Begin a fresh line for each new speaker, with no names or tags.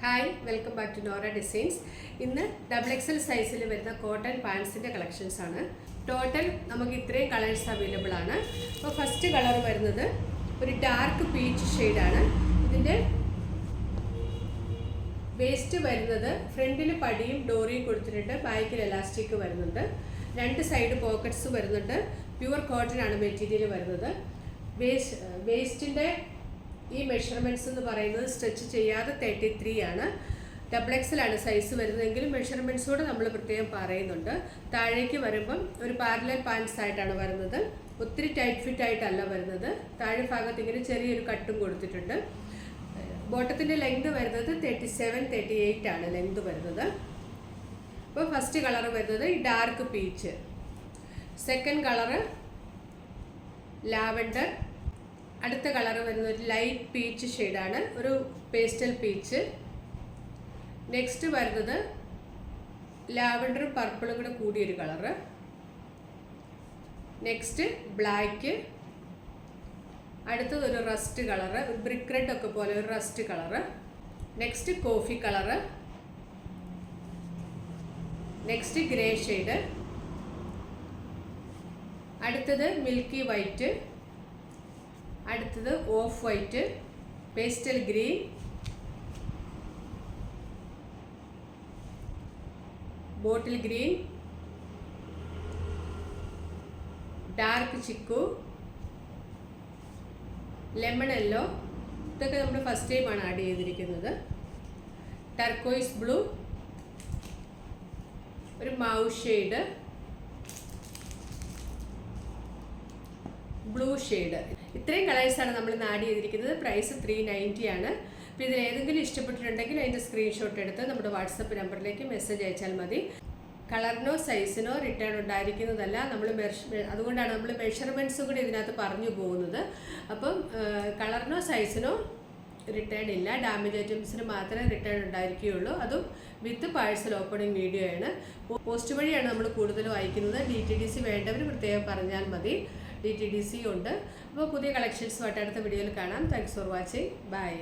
Hi, welcome back to Nora Designs. ഇന്ന് XXL സൈസിൽ വരുന്ന കോട്ടൺ പാൻസിൻ്റെ കളക്ഷൻസ് ആണ്. ടോട്ടൽ നമുക്ക് ഇത്രയും കളേഴ്സ് അവൈലബിൾ ആണ്. അപ്പോൾ ഫസ്റ്റ് കളർ വരുന്നത് ഒരു ഡാർക്ക് പീച്ച് ഷെയ്ഡാണ്. ഇതിൻ്റെ വേസ്റ്റ് വരുന്നത് ഫ്രണ്ടിൽ പടിയും ഡോറിയും കൊടുത്തിട്ടുണ്ട്, ബാക്കിൽ എലാസ്റ്റിക് വരുന്നുണ്ട്, രണ്ട് സൈഡ് പോക്കറ്റ്സ് വരുന്നുണ്ട്. പ്യുവർ കോട്ടൺ ആണ് മെറ്റീരിയൽ വരുന്നത്. വേസ്റ്റിൻ്റെ ഈ മെഷർമെൻറ്റ്സ് എന്ന് പറയുന്നത് സ്ട്രെച്ച് ചെയ്യാതെ 33 ആണ്. XXL ആണ് സൈസ് വരുന്നതെങ്കിലും മെഷർമെൻറ്റ്സോട് നമ്മൾ പ്രത്യേകം പറയുന്നുണ്ട്. താഴേക്ക് വരുമ്പം ഒരു പാരലൽ പാൻസ് ആയിട്ടാണ് വരുന്നത്, ഒത്തിരി ടൈറ്റ് ഫിറ്റ് ആയിട്ടല്ല വരുന്നത്. താഴെ ഭാഗത്ത് ഇങ്ങനെ ചെറിയൊരു കട്ടും കൊടുത്തിട്ടുണ്ട്. ബോട്ടത്തിൻ്റെ ലെങ്ത് വരുന്നത് 37-38 ആണ് ലെങ്ത് വരുന്നത്. അപ്പോൾ ഫസ്റ്റ് കളർ വരുന്നത് ഈ dark peach, second colour lavender, അടുത്ത കളർ വരുന്നത് ഒരു ലൈറ്റ് പീച്ച് ഷെയ്ഡാണ്, ഒരു പേസ്റ്റൽ പീച്ച്. നെക്സ്റ്റ് വരുന്നത് ലാവൻഡറും പർപ്പിളും കൂടെ കൂടിയൊരു കളറ്. നെക്സ്റ്റ് ബ്ലാക്ക്, അടുത്തത് ഒരു റസ്റ്റ് കളറ്, ഒരു ബ്രിക്ക് റെഡ് ഒക്കെ പോലെ ഒരു rust colour. Next coffee colour. Next grey shade. അടുത്തത് മിൽക്കി വൈറ്റ്, അടുത്തത് off white, pastel green, bottle green, dark chikoo, lemon yellow. ഇതൊക്കെ നമ്മൾ ഫസ്റ്റ് ടൈമാണ് ആഡ് ചെയ്തിരിക്കുന്നത്. ടർക്കോയിസ് ബ്ലൂ, ഒരു മൗ ഷെയ്ഡ്, ബ്ലൂ ഷെയ്ഡ്. ഇത്രയും കളേഴ്സാണ് നമ്മൾ ആഡ് ചെയ്തിരിക്കുന്നത്. പ്രൈസ് 390 ആണ്. അപ്പോൾ ഇതിൽ ഏതെങ്കിലും ഇഷ്ടപ്പെട്ടിട്ടുണ്ടെങ്കിൽ അതിൻ്റെ സ്ക്രീൻഷോട്ട് എടുത്ത് നമ്മുടെ വാട്സപ്പ് നമ്പറിലേക്ക് മെസ്സേജ് അയച്ചാൽ മതി. കളറിനോ സൈസിനോ റിട്ടേൺ ഉണ്ടായിരിക്കുന്നതല്ല. അതുകൊണ്ടാണ് നമ്മൾ മെഷർമെൻറ്റ്സും കൂടി ഇതിനകത്ത് പറഞ്ഞു പോകുന്നത്. അപ്പം കളറിനോ സൈസിനോ റിട്ടേൺ ഇല്ല. ഡാമേജ് ഐറ്റംസിന് മാത്രമേ റിട്ടേൺ ഉണ്ടായിരിക്കുകയുള്ളൂ. അതും വിത്ത് പാഴ്സൽ ഓപ്പണിംഗ് വീഡിയോ ആണ്. പോസ്റ്റ് വഴിയാണ് നമ്മൾ കൂടുതലും അയക്കുന്നത്. DTDC വേണ്ടവർ പ്രത്യേകം പറഞ്ഞാൽ മതി. DTDC ഉണ്ട്. അപ്പോൾ പുതിയ കളക്ഷൻസുമായിട്ട് അടുത്ത വീഡിയോയിൽ കാണാം. Thanks for watching. ബൈ.